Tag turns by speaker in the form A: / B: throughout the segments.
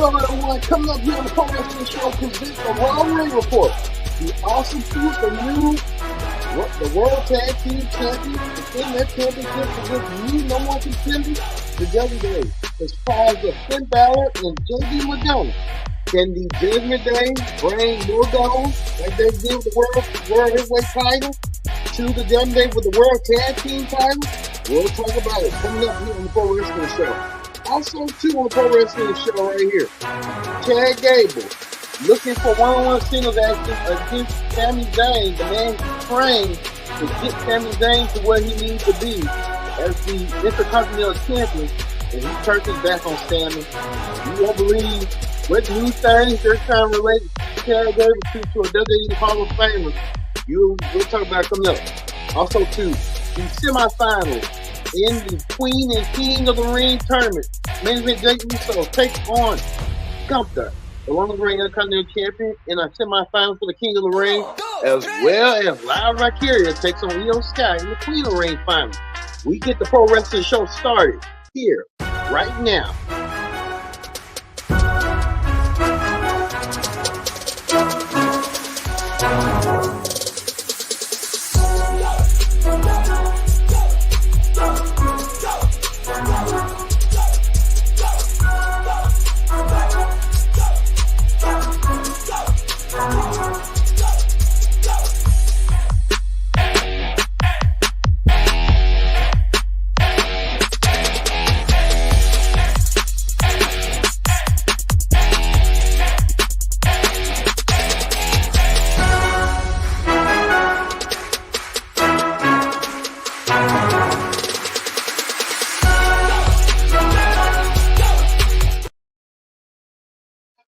A: Hello everyone, coming up here on the Pro Wrestling Show presents the Raw Ring Report. The awesome truth, the World Tag Team Champions, defend their championships against new number one contenders, the WWE. As far as the Finn Balor and JD McDonough. Can the Judgment Day bring more gold like they did with the World Heavyweight title to the Judgment Day with the World Tag Team title? We'll talk about it coming up here on the Pro Wrestling Show. Also, too, on the Pro Wrestling Show right here, Chad Gable looking for one-on-one singles action against Sami Zayn, the man trained to get Sami Zayn to where he needs to be as the Intercontinental Champion, and he turns his back on Sami. You won't believe what new things they're trying to relate Chad Gable to a WWE Hall of Famer. We'll talk about it coming up. Also, too, the semifinals in the Queen and King of the Ring tournament. Main event Jey Uso takes on Gunther, the longest reigning Intercontinental Champion, in a semifinal for the King of the Ring, as well as Live Victoria takes on Io Sky in the Queen of the Ring final. We get the Pro Wrestling Show started here, right now.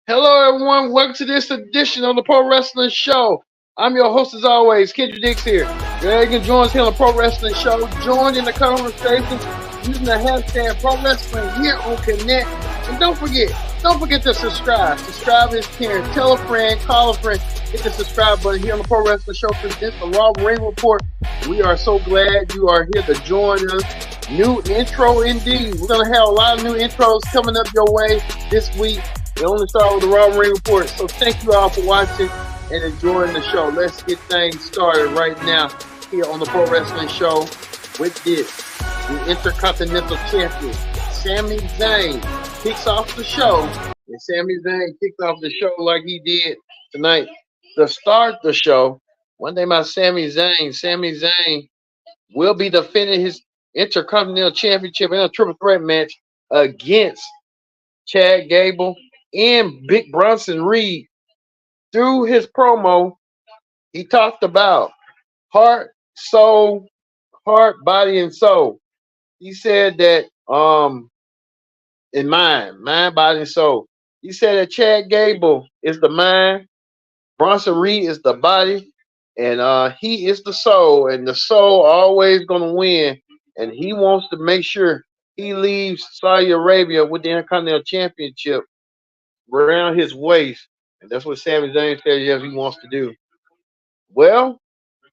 A: Hello, everyone. Welcome to this edition of the Pro Wrestling Show. I'm your host, as always, Kendra Dix here. You can join us here on the Pro Wrestling Show. Join in the conversation using the hashtag Pro Wrestling here on Connect. And don't forget to subscribe. Subscribe is caring. Tell a friend, call a friend. Hit the subscribe button here on the Pro Wrestling Show presents the Raw Ring Report. We are so glad you are here to join us. New intro indeed. We're going to have a lot of new intros coming up your way this week. We only start with the Raw Ring Report, so thank you all for watching and enjoying the show. Let's get things started right now here on the Pro Wrestling Show with this. The Intercontinental Champion, Sami Zayn, kicks off the show. And Sami Zayn kicked off the show like he did tonight. To start the show, one thing about Sami Zayn will be defending his Intercontinental Championship in a triple threat match against Chad Gable and Big Bronson Reed. Through his promo, he talked about heart, body, and soul. He said that in mind, body, and soul. He said that Chad Gable is the mind, Bronson Reed is the body, and he is the soul, and the soul always gonna win. And he wants to make sure he leaves Saudi Arabia with the Intercontinental Championship around his waist, and that's what Sami Zayn said yes he wants to do. Well,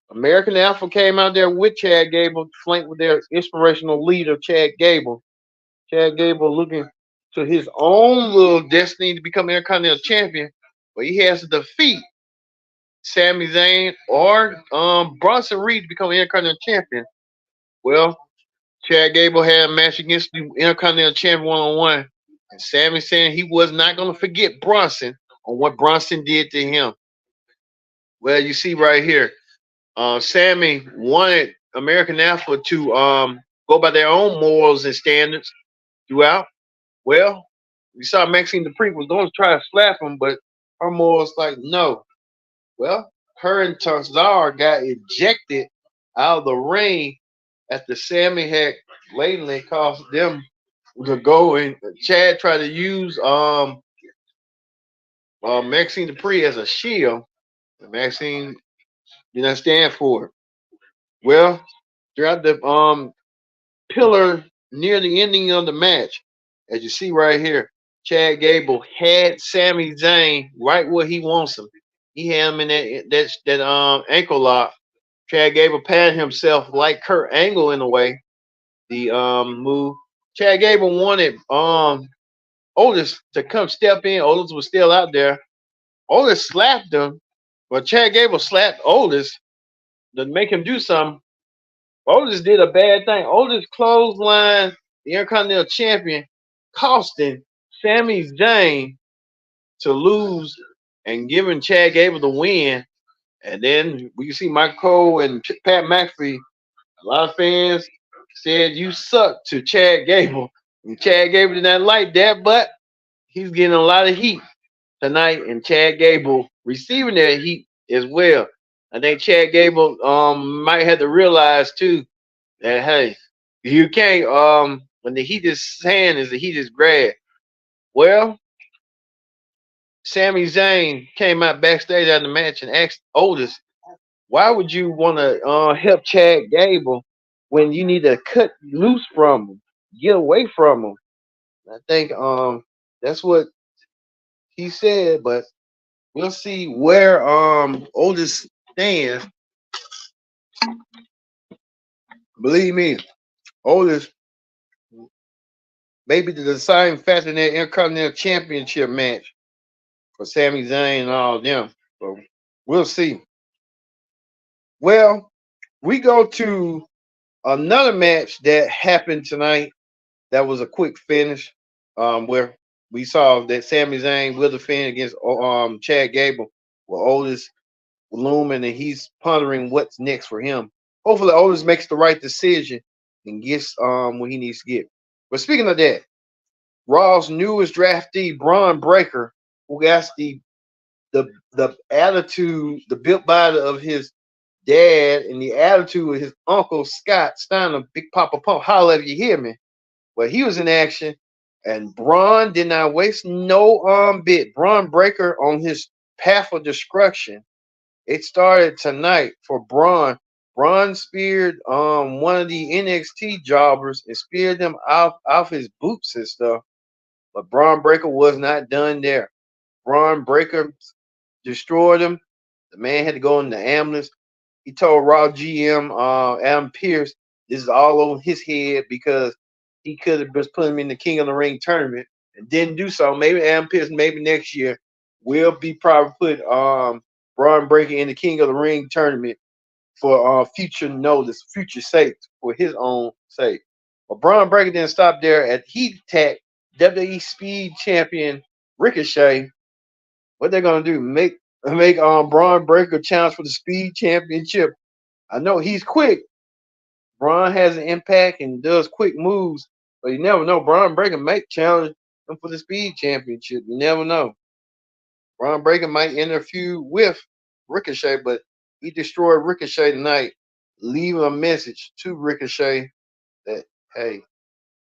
A: American Alpha came out there with Chad Gable, flanked with their inspirational leader, Chad Gable. Chad Gable looking to his own little destiny to become Intercontinental Champion, but he has to defeat Sami Zayn or Bronson Reed to become Intercontinental Champion. Well, Chad Gable had a match against the Intercontinental Champion one-on-one. And Sami saying he was not going to forget Bronson on what Bronson did to him. Well, you see right here, Sami wanted American Alpha to go by their own morals and standards throughout. Well, we saw Maxine Dupree was going to try to slap him, but her morals like, no. Well, her and Tarzar got ejected out of the ring after Sami had blatantly caused them to go, and Chad tried to use Maxine Dupree as a shield. And Maxine did not stand for it. Well, throughout the pillar near the ending of the match, as you see right here, Chad Gable had Sami Zayn right where he wants him. He had him in that ankle lock. Chad Gable patted himself like Kurt Angle in a way. The move. Chad Gable wanted Otis to come step in. Otis was still out there. Otis slapped him, but Chad Gable slapped Otis to make him do something. Otis did a bad thing. Otis clotheslined the Intercontinental Champion, costing Sami Zayn to lose and giving Chad Gable the win. And then we see Michael Cole and Pat McAfee. A lot of fans said you suck to Chad Gable. And Chad Gable did not like that, but he's getting a lot of heat tonight, and Chad Gable receiving that heat as well. I think Chad Gable might have to realize too that hey, you can't when the heat is hand is the heat is grad. Well, Sami Zayn came out backstage after the match and asked Otis, why would you want to help Chad Gable when you need to cut loose from him, get away from him? I think that's what he said, but we'll see where Otis stands. Believe me, Otis maybe the deciding factor in that Intercontinental Championship match for Sami Zayn and all of them. So we'll see. Well, we go to another match that happened tonight. That was a quick finish, where we saw that Sami Zayn will defend against Chad Gable, with Otis looming, and he's pondering what's next for him. Hopefully, Otis makes the right decision and gets what he needs to get. But speaking of that, Raw's newest draftee, Braun Breaker, who got the attitude, the built body of his dad, and the attitude of his uncle Scott Steiner, Big Papa Pump. Holla if you hear me. Well, he was in action, and Braun did not waste no bit. Braun Breaker on his path of destruction. It started tonight for Braun. Braun speared one of the NXT jobbers and speared them off his boots and stuff. But Braun Breaker was not done there. Braun Breaker destroyed him. The man had to go in the ambulance. He told Raw GM Adam Pearce this is all over his head because he could have just put him in the King of the Ring tournament and didn't do so. Maybe Adam Pearce, maybe next year, will be probably put Braun Breaker in the King of the Ring tournament for future notice, future sake, for his own sake. But Braun Breaker didn't stop there. At Heat Attack, WWE Speed Champion Ricochet, what they're gonna do? Make Braun Breaker challenge for the Speed Championship. I know he's quick. Braun has an impact and does quick moves, but you never know. Braun Breaker might challenge him for the Speed Championship. You never know. Braun Breaker might interfere with Ricochet, but he destroyed Ricochet tonight, leaving a message to Ricochet that hey,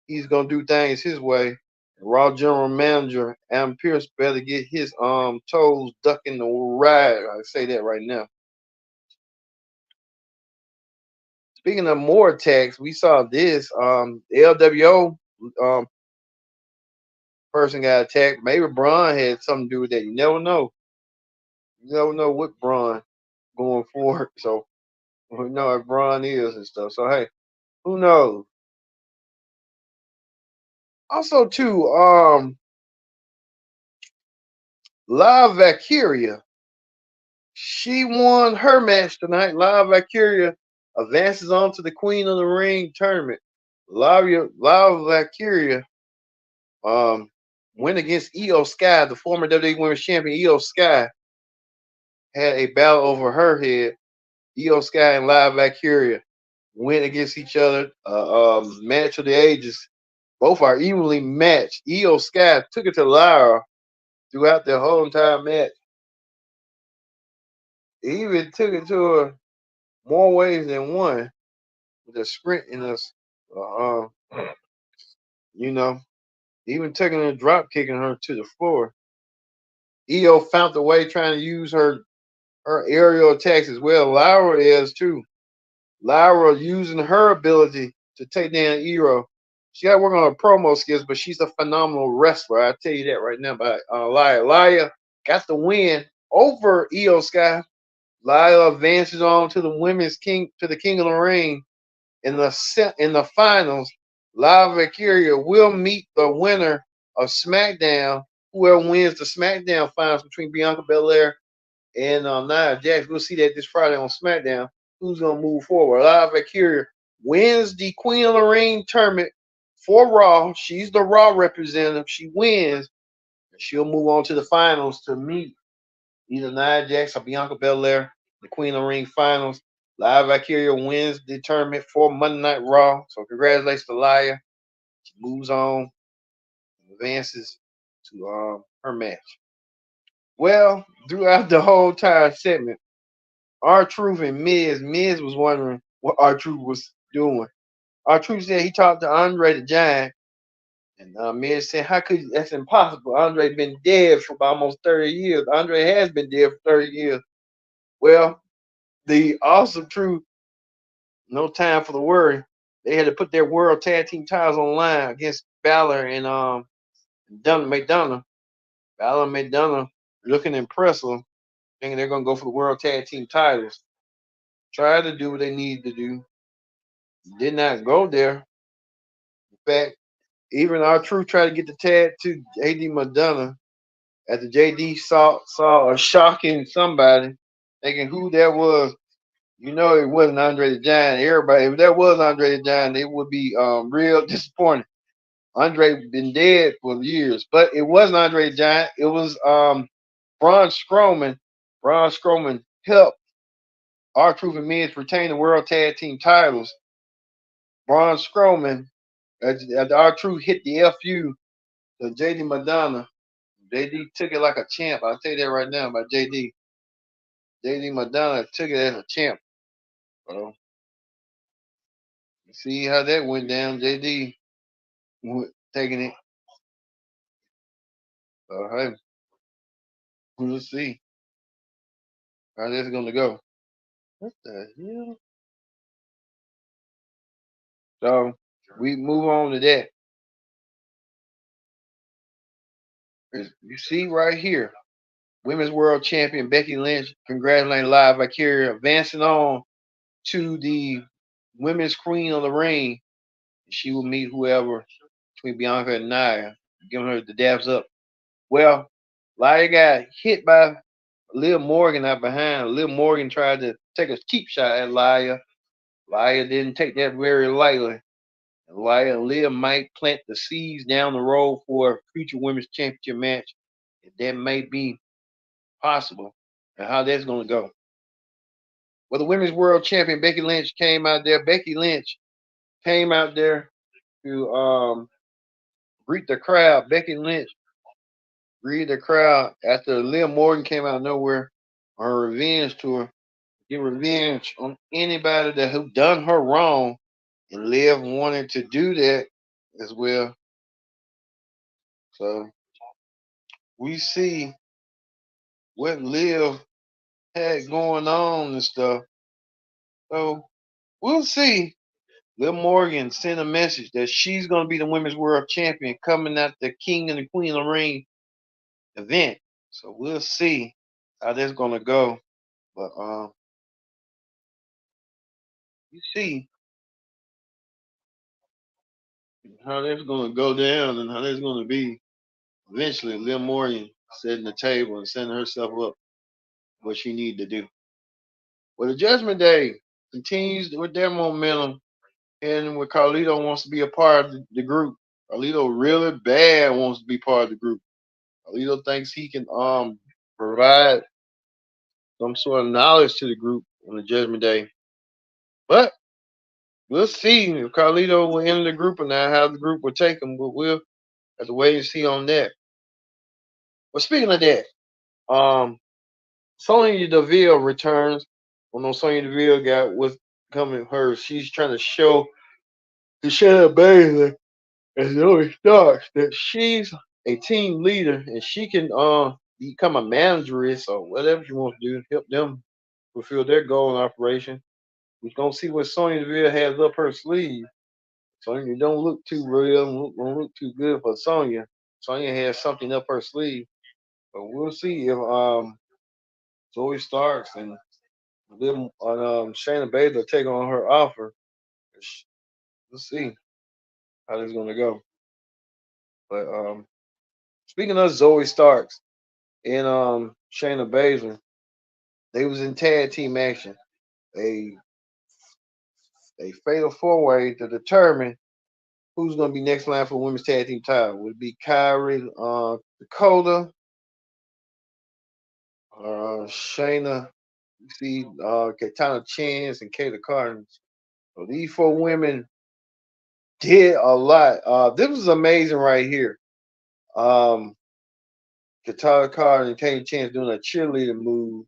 A: he's gonna do things his way. Raw General Manager Adam Pearce better get his toes ducking the ride. I say that right now. Speaking of more attacks, we saw this. The LWO person got attacked. Maybe Braun had something to do with that. You never know. You never know what Braun going forward. So we know if Braun is and stuff. So hey, who knows? Also, too, La Valkyria. She won her match tonight. La Valkyria advances on to the Queen of the Ring tournament. La Valkyria went against Io Sky, the former WWE Women's Champion. Io Sky had a battle over her head. Io Sky and La Valkyria went against each other. Match of the ages. Both are evenly matched. Io Sky took it to Lyra throughout the whole entire match. He even took it to her more ways than one with a sprint in us. You know, even taking her drop kicking her to the floor. Io found the way trying to use her aerial attacks as well. Lyra is too. Lyra using her ability to take down Io. She got to work on her promo skills, but she's a phenomenal wrestler. I tell you that right now. But Lyra got the win over Io Sky. Lyra advances on to the King of the Ring in the finals. La Valkyria will meet the winner of SmackDown. Whoever wins the SmackDown finals between Bianca Belair and Nia Jax, we'll see that this Friday on SmackDown. Who's gonna move forward? Live Valkyria wins the Queen of the Ring tournament for Raw. She's the Raw representative. She wins. She'll move on to the finals to meet either Nia Jax or Bianca Belair, the Queen of the Ring finals. Live Valkyria wins the tournament for Monday Night Raw. So congratulations to Laya. She moves on, advances to her match. Well, throughout the whole entire segment, R-Truth and Miz was wondering what R-Truth was doing. R-Truth said he talked to Andre the Giant, and Miz said, "How could you? That's impossible. Andre been dead for about almost 30 years. Andre has been dead for 30 years." Well, the awesome truth, no time for the worry. They had to put their world tag team titles on the line against Balor and McDonough. Balor and McDonough looking impressive, thinking they're gonna go for the world tag team titles. Tried to do what they needed to do. Did not go there. In fact, even R-Truth tried to get the tag to JD McDonough after JD saw a shocking somebody, thinking who that was. You know it wasn't Andre the Giant. Everybody, if that was Andre the Giant, it would be real disappointing. Andre been dead for years, but it wasn't Andre the Giant. It was Braun Strowman. Braun Strowman helped R-Truth and Miz retain the World Tag Team titles. Braun Strowman, as R-Truth hit the FU to JD McDonough. JD took it like a champ. I'll tell you that right now about JD. JD McDonough took it as a champ. So you see how that went down. JD taking it. So hey, we'll see how that's gonna go. What the hell? So we move on to that. You see right here, Women's World Champion Becky Lynch congratulating Live Valkyria, advancing on to the Women's Queen of the Ring. She will meet whoever between Bianca and Nia, giving her the dabs up. Well, Lia got hit by Liv Morgan out behind. Liv Morgan tried to take a cheap shot at Lia. Lia didn't take that very lightly. Lia and Liv might plant the seeds down the road for a future women's championship match. That may be possible. And how that's going to go. Well, the women's world champion Becky Lynch came out there. Becky Lynch came out there to greet the crowd. Becky Lynch greeted the crowd after Liv Morgan came out of nowhere on her revenge tour. Get revenge on anybody that who done her wrong, and Liv wanted to do that as well. So we see what Liv had going on and stuff. So we'll see. Liv Morgan sent a message that she's going to be the women's world champion coming at the King and the Queen of the Ring event. So we'll see how that's going to go. But you see how that's going to go down and how that's going to be. Eventually, Liv Morgan setting the table and setting herself up what she need to do. Well, the Judgment Day continues with their momentum, and where Carlito wants to be a part of the group. Carlito really bad wants to be part of the group. Carlito thinks he can provide some sort of knowledge to the group on the Judgment Day. But we'll see if Carlito will enter the group or not, how the group will take him. But we'll have to wait and see on that. But speaking of that, Sonya Deville returns. Well, no, Sonya Deville got what's coming her. She's trying to show to Shannon Bailey as it always starts that she's a team leader and she can become a manageress or whatever she wants to do, help them fulfill their goal in operation. We're gonna see what Sonya Deville has up her sleeve. Sonya don't look too real, don't look too good for Sonya. Sonya has something up her sleeve. But we'll see if Zoe Starks and them Shayna Baszler take on her offer. We'll see how this is gonna go. But Speaking of Zoe Starks and Shayna Baszler, they was in tag team action. A a fatal four way to determine who's going to be next line for women's tag team title. Would it be Kyrie, Dakota, Shayna? You see, Katana Chance and Kayla Carters. So these four women did a lot. This was amazing right here. Um, Katana Carter and Kayla Chance doing a cheerleader move.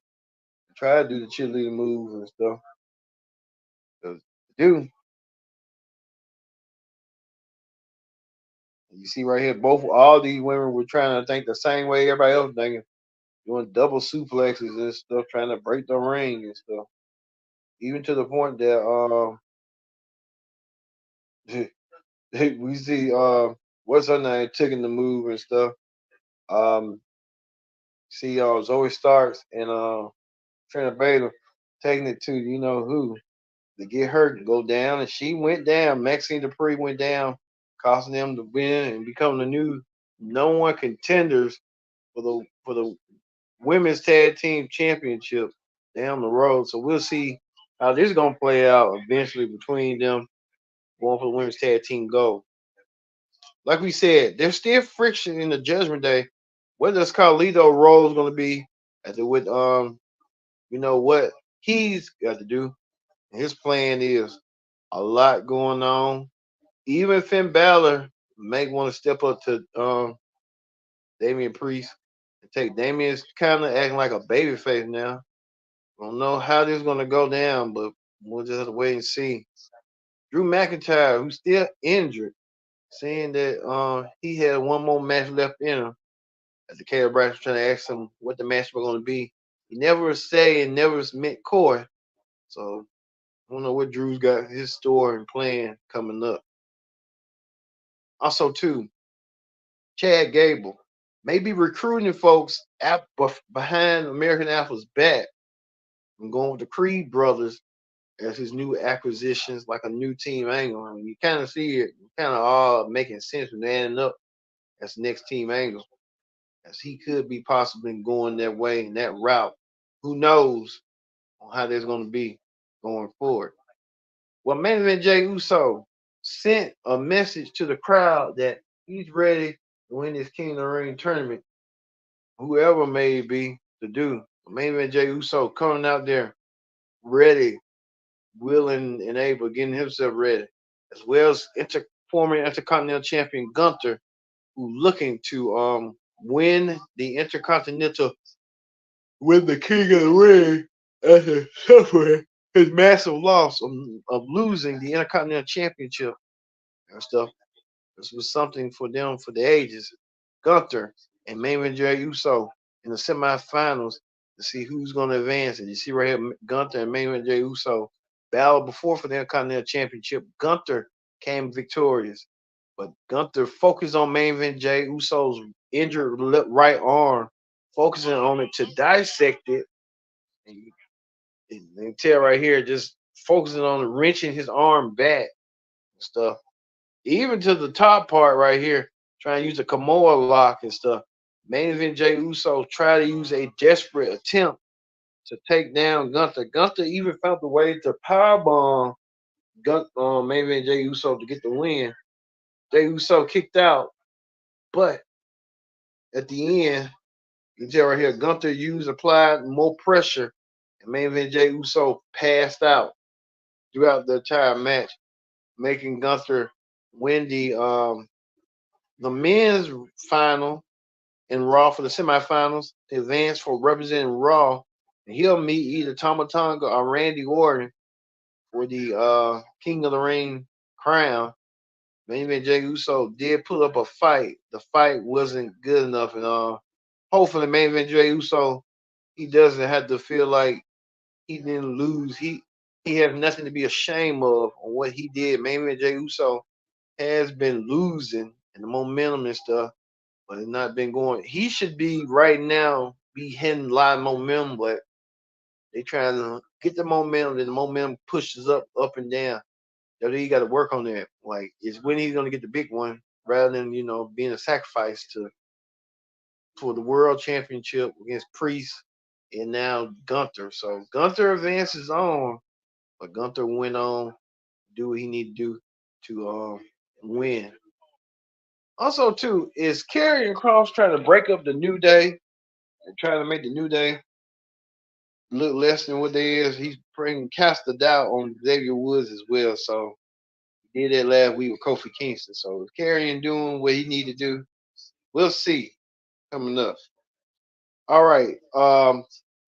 A: Try to do the cheerleader move and stuff. Do you see right here? Both all these women were trying to think the same way everybody else thinking, doing double suplexes and stuff, trying to break the ring and stuff. Even to the point that we see what's her name taking the move and stuff. Um, see Zoe Starks and Trina Baylor taking it to you know who to get her to go down, and she went down. Maxine Dupree went down, costing them to win and become the new number one contenders for the women's tag team championship down the road. So we'll see how this is gonna play out eventually between them going for the women's tag team gold. Like we said, there's still friction in the Judgment Day. What does Carlito role going to be as to with you know what he's got to do. His plan is a lot going on. Even Finn Balor may want to step up to Damian Priest and take Damian's kind of acting like a baby face now. Don't know how this is going to go down, but we'll just have to wait and see. Drew McIntyre, who's still injured, saying that he had one more match left in him. As the Caleb Brash was trying to ask him what the match was going to be, he never say and never meant Corey. So I don't know what Drew's got his story and plan coming up. Also, too, Chad Gable may be recruiting folks behind American Alpha's back and going with the Creed brothers as his new acquisitions, like a new team angle. I mean, you kind of see it kind of all making sense when they adding up as the next team angle, as he could be possibly going that way and that route. Who knows on how that's going to be going forward? Well, main event Jey Uso sent a message to the crowd that he's ready to win this King of the Ring tournament, whoever may be to do. Main event Jey Uso coming out there ready, willing, and able, getting himself ready, as well as former Intercontinental Champion Gunther, who looking to win the Intercontinental with the King of the Ring after suffering his massive loss of losing the Intercontinental Championship and stuff. This was something for them for the ages. Gunther and main event Jey Uso in the semifinals to see who's going to advance. And you see right here, Gunther and main event Jey Uso battled before for the Intercontinental Championship. Gunther came victorious, but Gunther focused on main event Jey Uso's injured right arm, focusing on it to dissect it. And you can tell right here, just focusing on wrenching his arm back and stuff. Even to the top part right here, trying to use a Kimura lock and stuff. Main event Jey Uso tried to use a desperate attempt to take down Gunther. Gunther even found a way to powerbomb main event Jey Uso to get the win. Jey Uso kicked out, but at the end, you can tell right here, Gunther applied more pressure, and main event Jey Uso passed out throughout the entire match, making Gunther win the men's final in Raw for the semifinals to advance for representing Raw. And he'll meet either Tama Tonga or Randy Orton for the King of the Ring crown. Main event Jey Uso did put up a fight. The fight wasn't good enough, and hopefully main event Jey Uso he doesn't have to feel like he didn't lose. He has nothing to be ashamed of on what he did. Main event Jey Uso has been losing and the momentum and stuff, but it's not been going. He should be right now be hitting a lot of momentum, but they trying to get the momentum, and the momentum pushes up and down. So he got to work on that. Like it's when he's gonna get the big one, rather than being a sacrifice to for the world championship against Priest and now Gunther. So Gunther advances on, but Gunther went on do what he need to do to win. Also, too, is Karrion Kross trying to break up the New Day and trying to make the New Day look less than what they is. He's bringing cast a doubt on Xavier Woods as well. So he did that last week with Kofi Kingston. So is Karrion doing what he need to do? We'll see coming up. All right.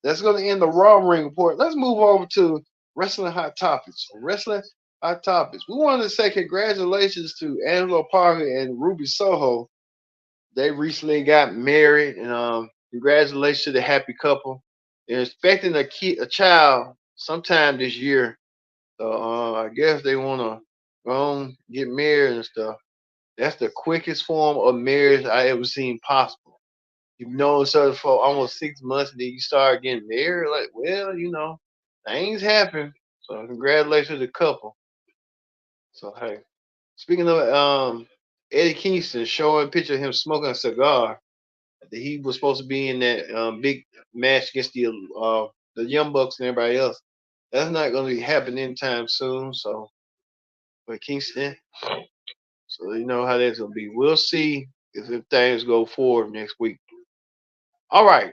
A: That's going to end the Raw Ring report. Let's move over to Wrestling Hot Topics. Wrestling Hot Topics. We wanted to say congratulations to Angelo Parker and Ruby Soho. They recently got married, and congratulations to the happy couple. They're expecting a child sometime this year. So I guess they want to go on, get married and stuff. That's the quickest form of marriage I ever seen possible. You've known each other for almost 6 months, and then you start getting married. Like, well, things happen. So congratulations to the couple. So hey, speaking of Eddie Kingston showing a picture of him smoking a cigar, that he was supposed to be in that big match against the Young Bucks and everybody else. That's not going to be happening anytime soon. So, but Kingston, so you know how that's going to be. We'll see if things go forward next week. All right,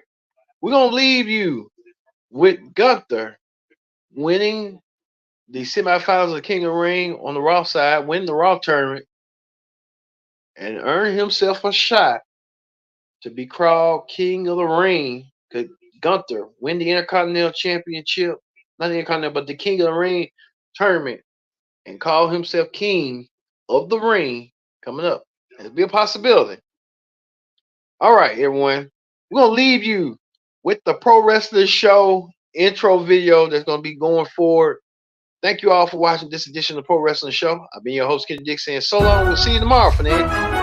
A: we're going to leave you with Gunther winning the semifinals of the King of the Ring on the Raw side, win the Raw tournament, and earn himself a shot to be crowned King of the Ring. Could Gunther win the Intercontinental Championship, not the Intercontinental, but the King of the Ring tournament, and call himself King of the Ring coming up? It'll be a possibility. All right, everyone. We're going to leave you with the Pro Wrestling Show intro video that's going to be going forward. Thank you all for watching this edition of the Pro Wrestling Show. I've been your host, Kenny Dick, saying so long. We'll see you tomorrow, fanatic.